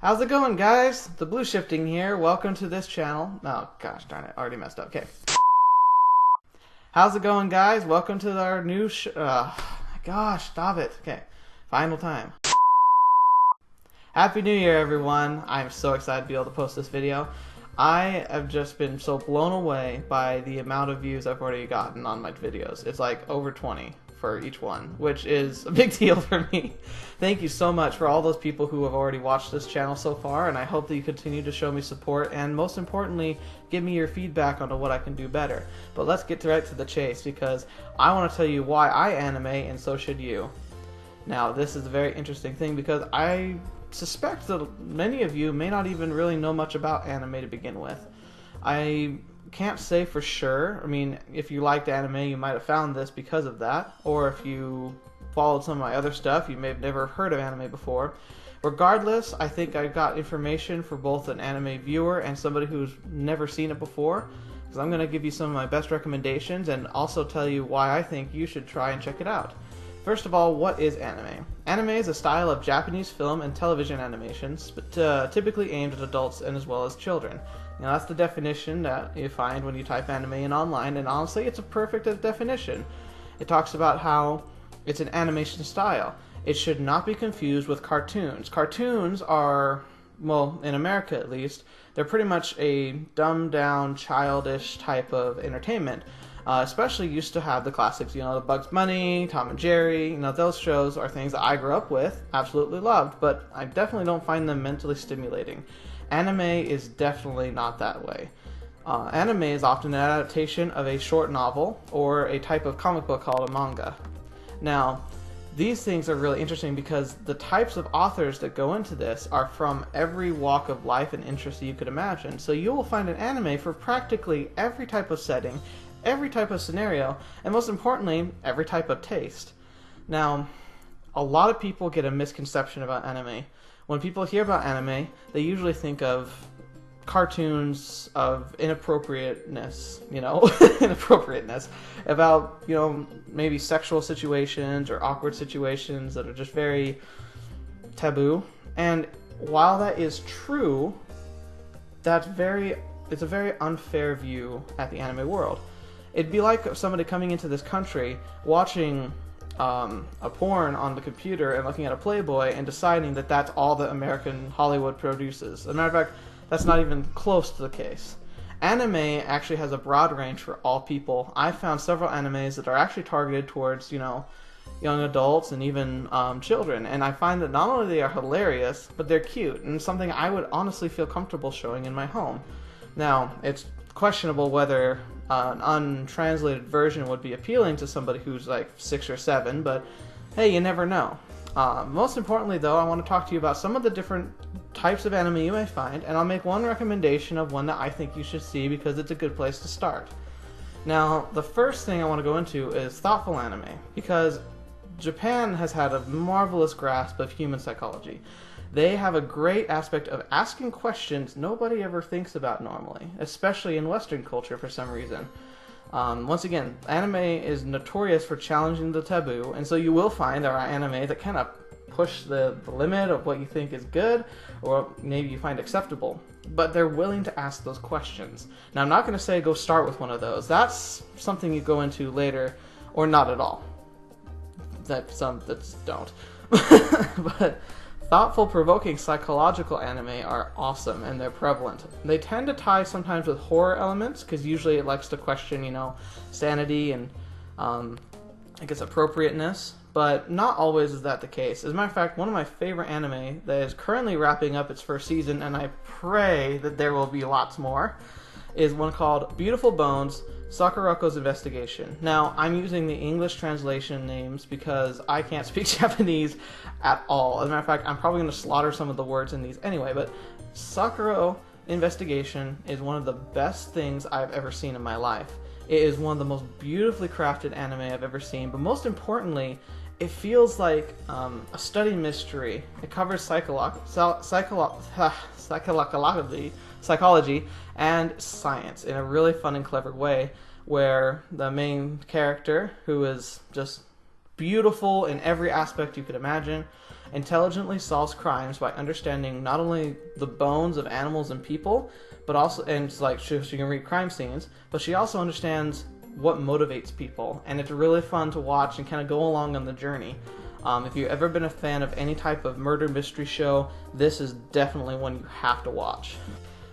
How's it going, guys? TheBlueShifting here. Welcome to this channel. Oh, gosh darn it. Already messed up. Okay. How's it going, guys? Welcome to our new gosh, stop it. Okay. Final time. Happy New Year, everyone. I'm so excited to be able to post this video. I have just been so blown away by the amount of views I've already gotten on my videos. It's like over 20 for each one, which is a big deal for me. Thank you so much for all those people who have already watched this channel so far, and I hope that you continue to show me support and, most importantly, give me your feedback on what I can do better. But let's get right to the chase, because I want to tell you why I anime, and so should you. Now, this is a very interesting thing because I suspect that many of you may not even really know much about anime to begin with. I can't say for sure. I mean, if you liked anime, you might have found this because of that, or if you followed some of my other stuff, you may have never heard of anime before. Regardless, I think I got information for both an anime viewer and somebody who's never seen it before, because I'm going to give you some of my best recommendations and also tell you why I think you should try and check it out. First of all, what is anime? Anime is a style of Japanese film and television animations, but typically aimed at adults and as well as children. Now, that's the definition that you find when you type anime in online, and honestly, it's a perfect definition. It talks about how it's an animation style. It should not be confused with cartoons. Cartoons are, well, in America at least, they're pretty much a dumbed-down, childish type of entertainment. Especially used to have the classics, the Bugs Bunny, Tom and Jerry, those shows are things that I grew up with, absolutely loved, but I definitely don't find them mentally stimulating. Anime is definitely not that way. Anime is often an adaptation of a short novel or a type of comic book called a manga. Now, these things are really interesting because the types of authors that go into this are from every walk of life and interest that you could imagine. So you will find an anime for practically every type of setting, every type of scenario, and most importantly, every type of taste. Now, a lot of people get a misconception about anime. When people hear about anime, they usually think of cartoons of inappropriateness, inappropriateness, about, maybe sexual situations or awkward situations that are just very taboo. And while that is true, it's a very unfair view at the anime world. It'd be like somebody coming into this country, watching a porn on the computer and looking at a Playboy and deciding that that's all that American Hollywood produces. As a matter of fact, that's not even close to the case. Anime actually has a broad range for all people. I've found several animes that are actually targeted towards, young adults and even children. And I find that not only they are hilarious, but they're cute and something I would honestly feel comfortable showing in my home. Now, it's questionable whether an untranslated version would be appealing to somebody who's like 6 or 7, but hey, you never know. Most importantly, though, I want to talk to you about some of the different types of anime you may find, and I'll make one recommendation of one that I think you should see because it's a good place to start. Now, the first thing I want to go into is thoughtful anime, because Japan has had a marvelous grasp of human psychology. They have a great aspect of asking questions nobody ever thinks about normally, especially in Western culture for some reason. Once again, anime is notorious for challenging the taboo, and so you will find there are anime that kind of push the limit of what you think is good, or maybe you find acceptable, but they're willing to ask those questions. Now, I'm not going to say go start with one of those. That's something you go into later, or not at all. That's don't. But thoughtful, provoking, psychological anime are awesome, and they're prevalent. They tend to tie sometimes with horror elements, because usually it likes to question, sanity and, I guess, appropriateness, but not always is that the case. As a matter of fact, one of my favorite anime that is currently wrapping up its first season, and I pray that there will be lots more, is one called Beautiful Bones, Sakurako's Investigation. Now, I'm using the English translation names because I can't speak Japanese at all. As a matter of fact, I'm probably going to slaughter some of the words in these anyway, but Sakura Investigation is one of the best things I've ever seen in my life. It is one of the most beautifully crafted anime I've ever seen, but most importantly, it feels like a study mystery. It covers psychology and science in a really fun and clever way, where the main character, who is just beautiful in every aspect you could imagine, intelligently solves crimes by understanding not only the bones of animals and people, but also, and it's like she can read crime scenes, but she also understands what motivates people, and it's really fun to watch and kind of go along on the journey. If you've ever been a fan of any type of murder mystery show, this is definitely one you have to watch.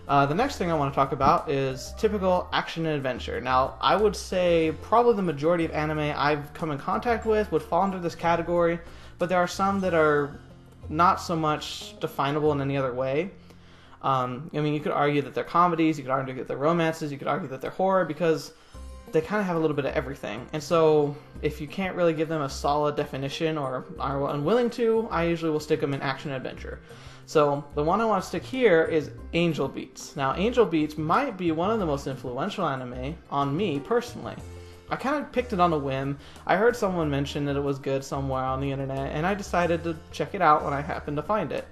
The next thing I want to talk about is typical action and adventure. Now, I would say probably the majority of anime I've come in contact with would fall under this category, but there are some that are not so much definable in any other way. I mean, you could argue that they're comedies, you could argue that they're romances, you could argue that they're horror, because they kind of have a little bit of everything. And so if you can't really give them a solid definition or are unwilling to, I usually will stick them in action and adventure. So the one I want to stick here is Angel Beats. Now, Angel Beats might be one of the most influential anime on me personally. I kind of picked it on a whim. I heard someone mention that it was good somewhere on the internet, and I decided to check it out when I happened to find it.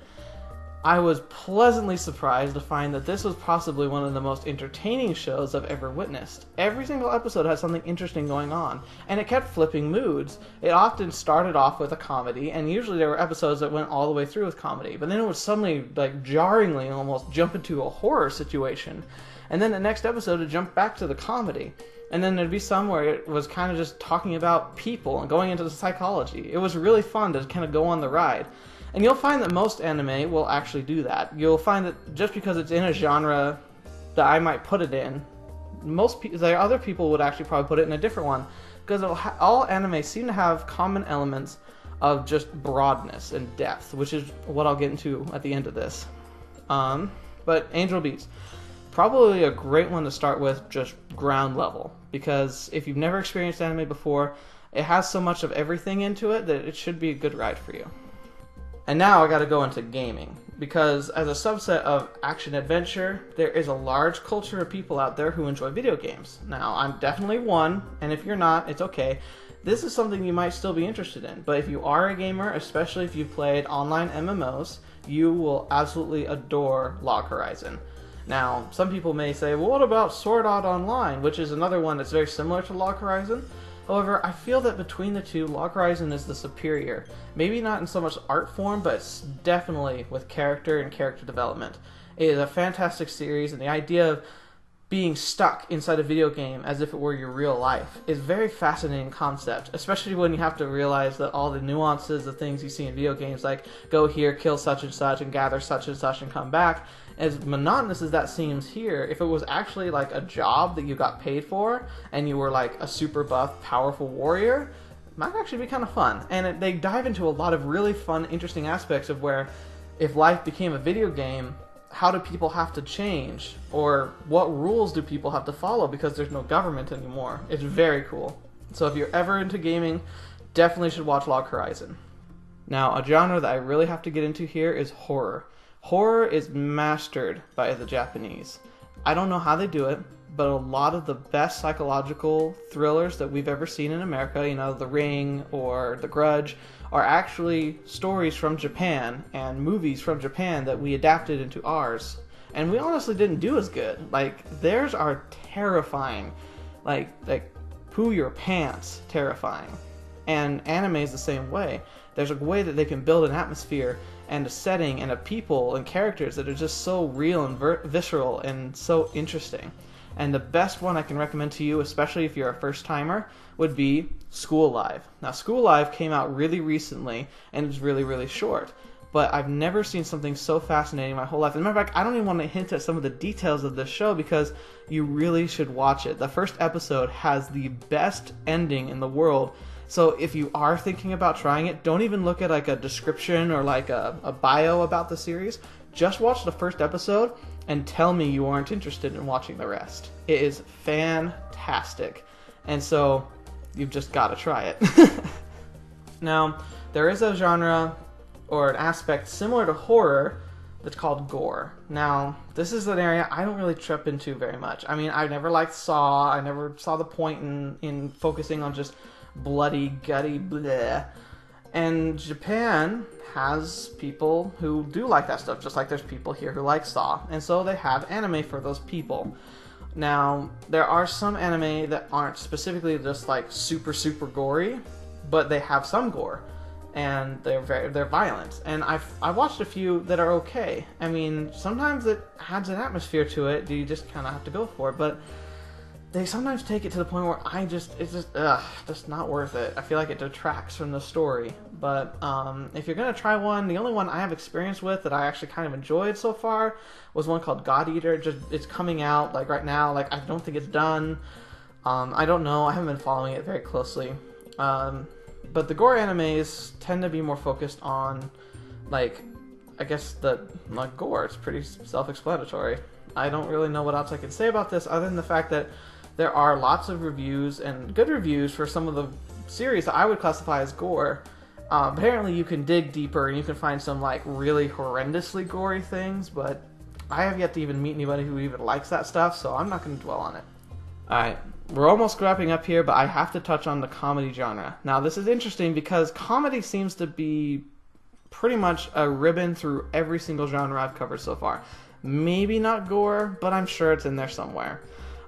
I was pleasantly surprised to find that this was possibly one of the most entertaining shows I've ever witnessed. Every single episode had something interesting going on, and it kept flipping moods. It often started off with a comedy, and usually there were episodes that went all the way through with comedy, but then it would suddenly, like, jarringly almost jump into a horror situation. And then the next episode would jump back to the comedy. And then there'd be some where it was kind of just talking about people and going into the psychology. It was really fun to kind of go on the ride. And you'll find that most anime will actually do that. You'll find that just because it's in a genre that I might put it in, other people would actually probably put it in a different one. Because all anime seem to have common elements of just broadness and depth, which is what I'll get into at the end of this. But Angel Beats, probably a great one to start with, just ground level. Because if you've never experienced anime before, it has so much of everything into it that it should be a good ride for you. And now I gotta go into gaming, because as a subset of action-adventure, there is a large culture of people out there who enjoy video games. Now, I'm definitely one, and if you're not, it's okay. This is something you might still be interested in, but if you are a gamer, especially if you've played online MMOs, you will absolutely adore Log Horizon. Now, some people may say, well, what about Sword Art Online, which is another one that's very similar to Log Horizon? However, I feel that between the two, Log Horizon is the superior. Maybe not in so much art form, but it's definitely with character and character development. It is a fantastic series, and the idea of being stuck inside a video game as if it were your real life is a very fascinating concept, especially when you have to realize that all the nuances of things you see in video games, like go here, kill such and gather such and come back, as monotonous as that seems here, if it was actually like a job that you got paid for and you were like a super buff, powerful warrior, it might actually be kind of fun. And they dive into a lot of really fun, interesting aspects of where if life became a video game, how do people have to change? Or what rules do people have to follow because there's no government anymore? It's very cool. So if you're ever into gaming, definitely should watch Log Horizon. Now, a genre that I really have to get into here is horror. Horror is mastered by the Japanese. I don't know how they do it, but a lot of the best psychological thrillers that we've ever seen in America, you know, The Ring or The Grudge, are actually stories from Japan and movies from Japan that we adapted into ours. And we honestly didn't do as good. Like, theirs are terrifying. Like poo your pants terrifying. And anime is the same way. There's a way that they can build an atmosphere and a setting and a people and characters that are just so real and visceral and so interesting. And the best one I can recommend to you, especially if you're a first-timer, would be School Live. Now, School Live came out really recently, and it's really, really short. But I've never seen something so fascinating in my whole life. As a matter of fact, I don't even want to hint at some of the details of this show because you really should watch it. The first episode has the best ending in the world. So if you are thinking about trying it, don't even look at like a description or like a bio about the series. Just watch the first episode and tell me you aren't interested in watching the rest. It is fantastic. And so you've just got to try it. Now, there is a genre or an aspect similar to horror that's called gore. Now, this is an area I don't really trip into very much. I mean, I never liked Saw. I never saw the point in focusing on just bloody, gutty, bleh. And Japan has people who do like that stuff, just like there's people here who like Saw. And so they have anime for those people. Now, there are some anime that aren't specifically just like super, super gory, but they have some gore. and they're violent. And I watched a few that are okay. I mean, sometimes it adds an atmosphere to it. You just kind of have to go for it, but they sometimes take it to the point where it's just not worth it. I feel like it detracts from the story. But if you're gonna try one, the only one I have experience with that I actually kind of enjoyed so far was one called God Eater. It's coming out like right now. Like I don't think it's done. I don't know. I haven't been following it very closely. But the gore animes tend to be more focused on, like, I guess like gore. It's pretty self-explanatory. I don't really know what else I can say about this other than the fact that there are lots of reviews and good reviews for some of the series that I would classify as gore. Apparently you can dig deeper and you can find some like really horrendously gory things, but I have yet to even meet anybody who even likes that stuff, so I'm not going to dwell on it. Alright, we're almost wrapping up here, but I have to touch on the comedy genre. Now this is interesting because comedy seems to be pretty much a ribbon through every single genre I've covered so far. Maybe not gore, but I'm sure it's in there somewhere.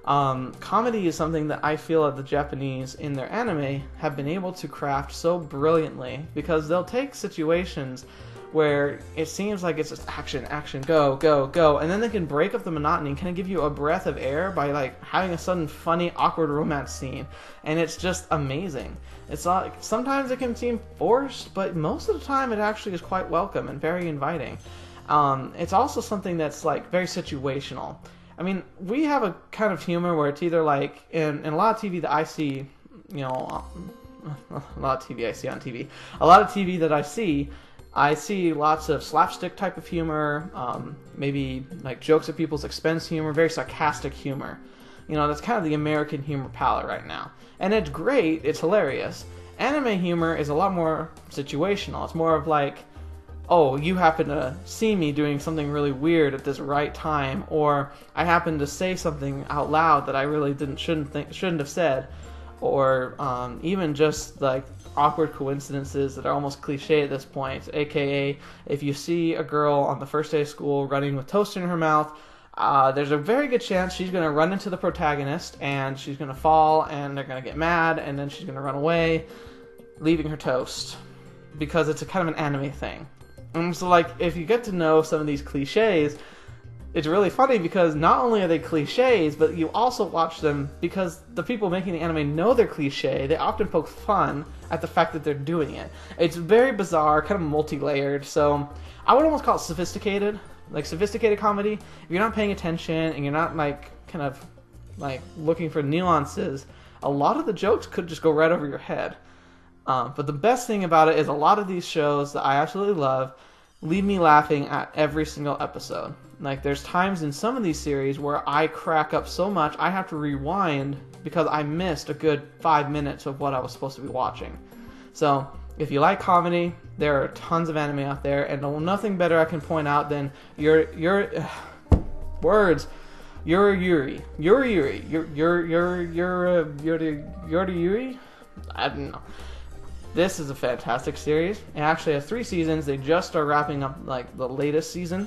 Comedy is something that I feel that the Japanese in their anime have been able to craft so brilliantly, because they'll take situations where it seems like it's just action, action, go, go, go, and then they can break up the monotony and kind of give you a breath of air by like having a sudden funny, awkward romance scene, and it's just amazing. It's like sometimes it can seem forced, but most of the time it actually is quite welcome and very inviting. It's also something that's like very situational. I mean, we have a kind of humor where it's either like, in a lot of TV that I see, you know, a lot of TV I see on TV, a lot of TV that I see lots of slapstick type of humor, maybe like jokes at people's expense humor, very sarcastic humor. You know, that's kind of the American humor palette right now. And it's great, it's hilarious. Anime humor is a lot more situational. It's more of like, oh, you happen to see me doing something really weird at this right time, or I happen to say something out loud that I really shouldn't have said, or even just like awkward coincidences that are almost cliche at this point, aka if you see a girl on the first day of school running with toast in her mouth, there's a very good chance she's going to run into the protagonist and she's going to fall and they're going to get mad and then she's going to run away, leaving her toast, because it's a kind of an anime thing. And so, like, if you get to know some of these cliches, it's really funny because not only are they cliches, but you also watch them because the people making the anime know they're cliche. They often poke fun at the fact that they're doing it. It's very bizarre, kind of multi-layered, so I would almost call it sophisticated. Like, sophisticated comedy. If you're not paying attention and you're not, like, kind of, like, looking for nuances, a lot of the jokes could just go right over your head. But the best thing about it is a lot of these shows that I absolutely love leave me laughing at every single episode. Like, there's times in some of these series where I crack up so much I have to rewind because I missed a good 5 minutes of what I was supposed to be watching. So, if you like comedy, there are tons of anime out there, and nothing better I can point out than Yuri. I don't know. This is a fantastic series. It actually has 3 seasons. They just are wrapping up like the latest season.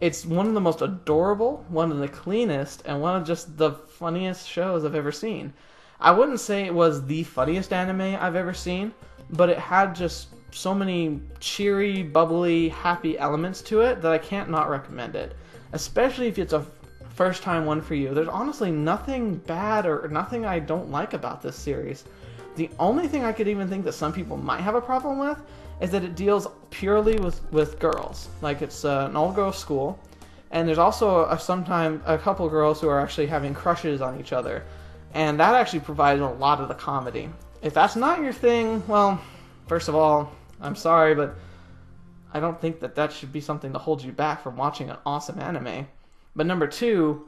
It's one of the most adorable, one of the cleanest, and one of just the funniest shows I've ever seen. I wouldn't say it was the funniest anime I've ever seen, but it had just so many cheery, bubbly, happy elements to it that I can't not recommend it. Especially if it's a first time one for you. There's honestly nothing bad or nothing I don't like about this series. The only thing I could even think that some people might have a problem with is that it deals purely with girls. Like, it's an all-girls school, and there's also sometimes a couple girls who are actually having crushes on each other, and that actually provides a lot of the comedy. If that's not your thing, well, first of all, I'm sorry, but I don't think that should be something to hold you back from watching an awesome anime. But number 2,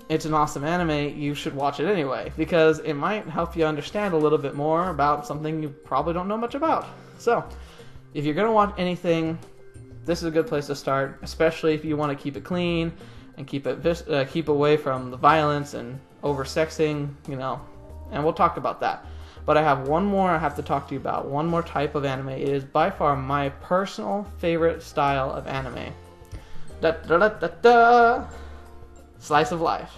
it's an awesome anime, you should watch it anyway, because it might help you understand a little bit more about something you probably don't know much about. So, if you're going to watch anything, this is a good place to start, especially if you want to keep it clean and keep away from the violence and over-sexing, you know, and we'll talk about that. But I have one more I have to talk to you about, one more type of anime. It is by far my personal favorite style of anime. Slice of life.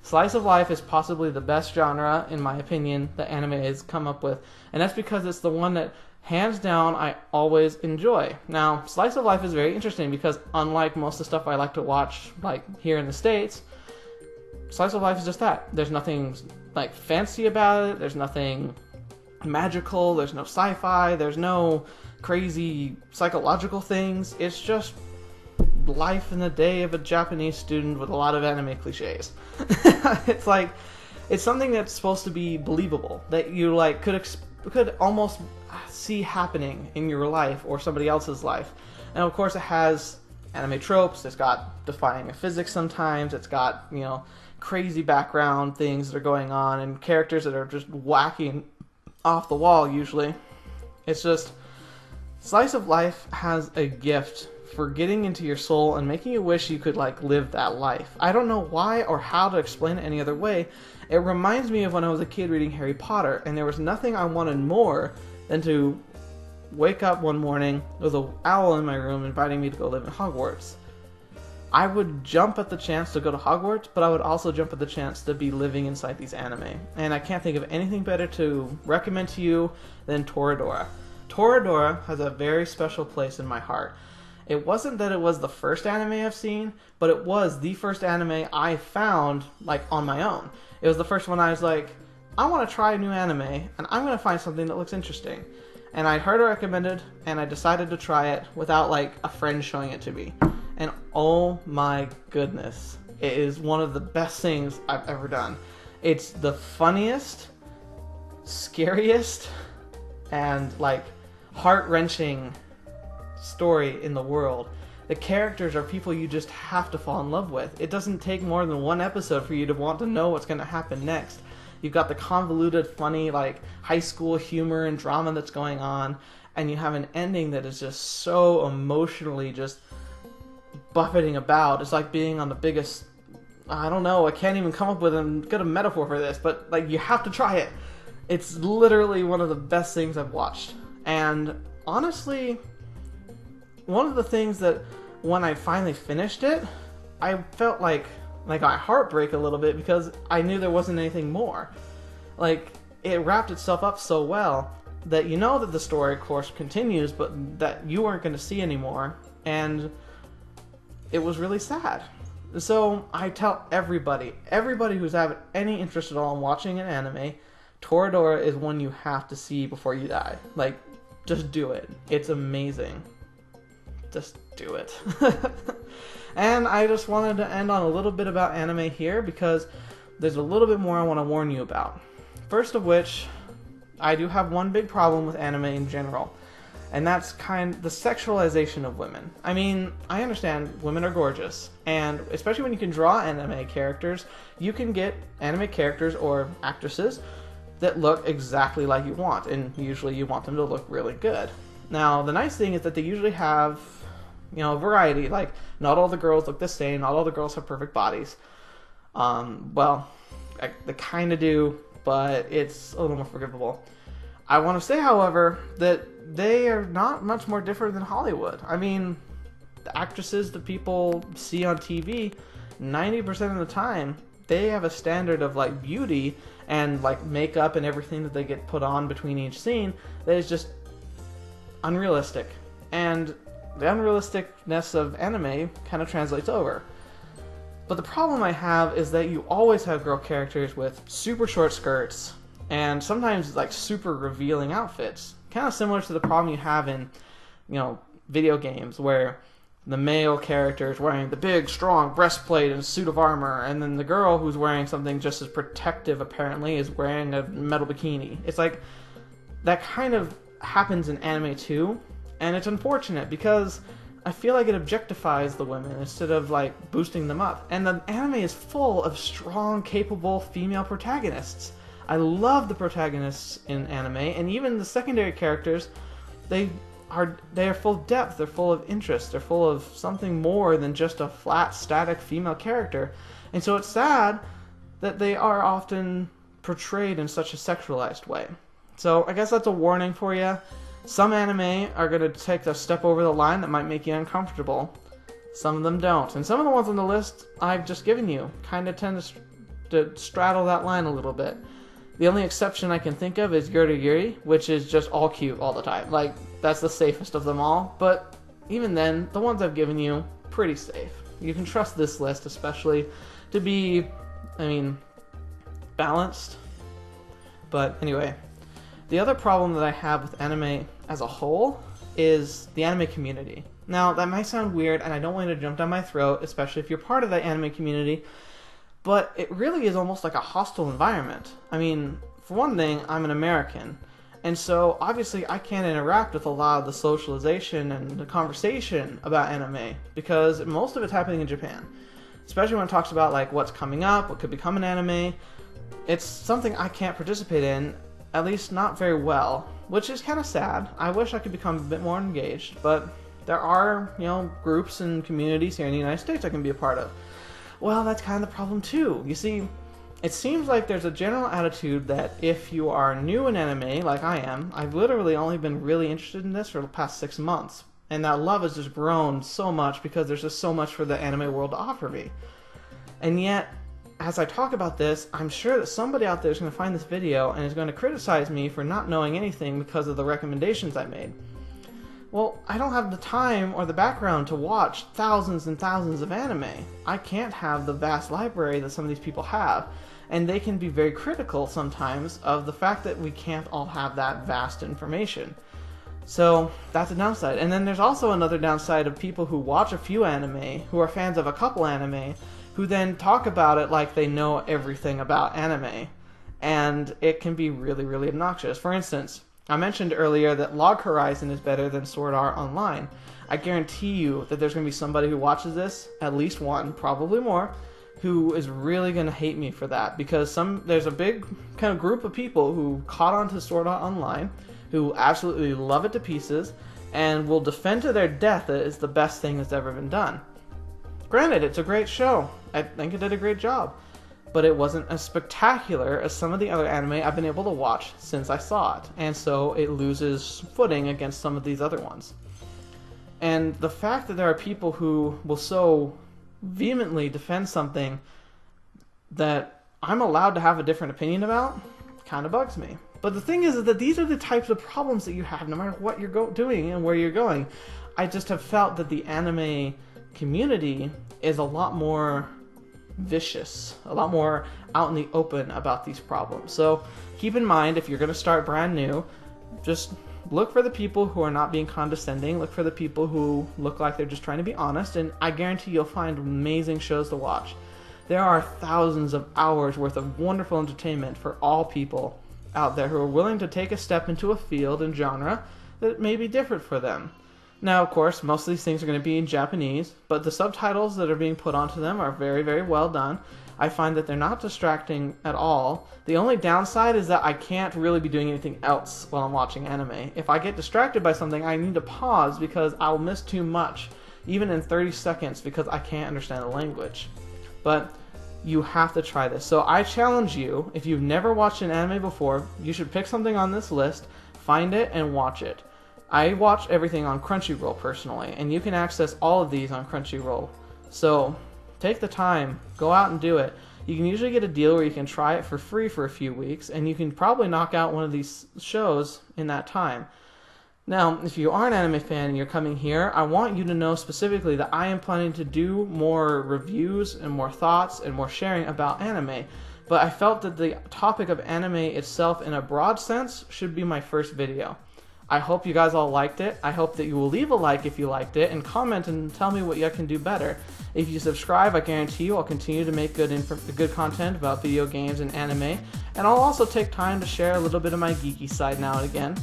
Slice of life is possibly the best genre, in my opinion, that anime has come up with. And that's because it's the one that hands down, I always enjoy. Now, slice of life is very interesting because unlike most of the stuff I like to watch, like here in the States, slice of life is just that. There's nothing like fancy about it. There's nothing magical. There's no sci-fi. There's no crazy psychological things. It's just life in the day of a Japanese student with a lot of anime cliches. It's like, it's something that's supposed to be believable, that you like could almost see happening in your life or somebody else's life. And of course it has anime tropes. It's got defying of physics sometimes. It's got, you know, crazy background things that are going on and characters that are just whacking off the wall usually. It's just, slice of life has a gift for getting into your soul and making you wish you could like live that life. I don't know why or how to explain it any other way. It reminds me of when I was a kid reading Harry Potter, and there was nothing I wanted more than to wake up one morning with an owl in my room inviting me to go live in Hogwarts. I would jump at the chance to go to Hogwarts, but I would also jump at the chance to be living inside these anime. And I can't think of anything better to recommend to you than Toradora. Toradora has a very special place in my heart. It wasn't that it was the first anime I've seen, but it was the first anime I found, like, on my own. It was the first one I was like, I want to try a new anime, and I'm going to find something that looks interesting. And I heard it recommended, and I decided to try it without, like, a friend showing it to me. And oh my goodness, it is one of the best things I've ever done. It's the funniest, scariest, and, like, heart-wrenching story in the world. The characters are people you just have to fall in love with. It doesn't take more than one episode for you to want to know what's going to happen next. You've got the convoluted, funny, like, high school humor and drama that's going on, and you have an ending that is just so emotionally just buffeting about. It's like being on the biggest, I don't know, I can't even come up with a good metaphor for this, but, like, you have to try it. It's literally one of the best things I've watched. And honestly, one of the things that when I finally finished it, I felt like my heart break a little bit because I knew there wasn't anything more. Like, it wrapped itself up so well that you know that the story, of course, continues, but that you weren't going to see anymore, and it was really sad. So I tell everybody who's have any interest at all in watching an anime, Toradora is one you have to see before you die. Like, just do it. It's amazing. Just do it. And I just wanted to end on a little bit about anime here because there's a little bit more I want to warn you about. First of which, I do have one big problem with anime in general, and that's the sexualization of women. I mean, I understand women are gorgeous, and especially when you can draw anime characters, you can get anime characters or actresses that look exactly like you want, and usually you want them to look really good. Now, the nice thing is that they usually have, you know, variety. Like, not all the girls look the same, not all the girls have perfect bodies. Well, they kind of do, but it's a little more forgivable. I want to say, however, that they are not much more different than Hollywood. I mean, the actresses that people see on TV, 90% of the time, they have a standard of, like, beauty and, like, makeup and everything that they get put on between each scene that is just unrealistic. And the unrealisticness of anime kind of translates over. But the problem I have is that you always have girl characters with super short skirts and sometimes like super revealing outfits. Kind of similar to the problem you have in, you know, video games where the male character is wearing the big, strong breastplate and suit of armor, and then the girl who's wearing something just as protective apparently is wearing a metal bikini. It's like that kind of happens in anime too. And it's unfortunate because I feel like it objectifies the women instead of, like, boosting them up. And the anime is full of strong, capable female protagonists. I love the protagonists in anime, and even the secondary characters, they are full of depth, they're full of interest, they're full of something more than just a flat, static female character. And so it's sad that they are often portrayed in such a sexualized way. So I guess that's a warning for you. Some anime are going to take a step over the line that might make you uncomfortable. Some of them don't. And some of the ones on the list I've just given you kind of tend to straddle that line a little bit. The only exception I can think of is Yuri Yuri, which is just all cute all the time. Like, that's the safest of them all, but even then, the ones I've given you, pretty safe. You can trust this list especially to be, balanced. But anyway, the other problem that I have with anime as a whole is the anime community. Now, that might sound weird, and I don't want you to jump down my throat, especially if you're part of that anime community, but it really is almost like a hostile environment. For one thing, I'm an American, and so obviously I can't interact with a lot of the socialization and the conversation about anime, because most of it's happening in Japan. Especially when it talks about like what's coming up, what could become an anime. It's something I can't participate in, at least not very well, which is kind of sad. I wish I could become a bit more engaged, but there are, groups and communities here in the United States I can be a part of. Well, that's kind of the problem too. You see, it seems like there's a general attitude that if you are new in anime, like I am, I've literally only been really interested in this for the past 6 months, and that love has just grown so much because there's just so much for the anime world to offer me. And yet, as I talk about this, I'm sure that somebody out there is going to find this video and is going to criticize me for not knowing anything because of the recommendations I made. Well, I don't have the time or the background to watch thousands and thousands of anime. I can't have the vast library that some of these people have, and they can be very critical sometimes of the fact that we can't all have that vast information. So that's a downside. And then there's also another downside of people who watch a few anime, who are fans of a couple anime, who then talk about it like they know everything about anime. And it can be really, really obnoxious. For instance, I mentioned earlier that Log Horizon is better than Sword Art Online. I guarantee you that there's going to be somebody who watches this, at least one, probably more, who is really going to hate me for that, because there's a big kind of group of people who caught on to Sword Art Online, who absolutely love it to pieces, and will defend to their death that it's the best thing that's ever been done. Granted, it's a great show. I think it did a great job. But it wasn't as spectacular as some of the other anime I've been able to watch since I saw it, and so it loses footing against some of these other ones. And the fact that there are people who will so vehemently defend something that I'm allowed to have a different opinion about kind of bugs me. But the thing is that these are the types of problems that you have no matter what you're doing and where you're going. I just have felt that the anime community is a lot more vicious, a lot more out in the open about these problems. So keep in mind, if you're going to start brand new, just look for the people who are not being condescending, look for the people who look like they're just trying to be honest, and I guarantee you'll find amazing shows to watch. There are thousands of hours worth of wonderful entertainment for all people out there who are willing to take a step into a field and genre that may be different for them. Now, of course, most of these things are going to be in Japanese, but the subtitles that are being put onto them are very, very well done. I find that they're not distracting at all. The only downside is that I can't really be doing anything else while I'm watching anime. If I get distracted by something, I need to pause because I'll miss too much, even in 30 seconds, because I can't understand the language. But you have to try this. So I challenge you, if you've never watched an anime before, you should pick something on this list, find it, and watch it. I watch everything on Crunchyroll personally, and you can access all of these on Crunchyroll. So take the time, go out and do it. You can usually get a deal where you can try it for free for a few weeks, and you can probably knock out one of these shows in that time. Now, if you are an anime fan and you're coming here, I want you to know specifically that I am planning to do more reviews and more thoughts and more sharing about anime. But I felt that the topic of anime itself in a broad sense should be my first video. I hope you guys all liked it. I hope that you will leave a like if you liked it and comment and tell me what you can do better. If you subscribe, I guarantee you I'll continue to make good content about video games and anime, and I'll also take time to share a little bit of my geeky side now and again.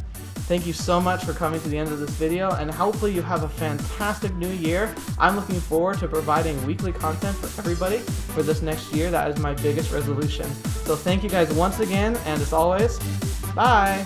Thank you so much for coming to the end of this video, and hopefully you have a fantastic new year. I'm looking forward to providing weekly content for everybody for this next year. That is my biggest resolution. So thank you guys once again, and as always, bye!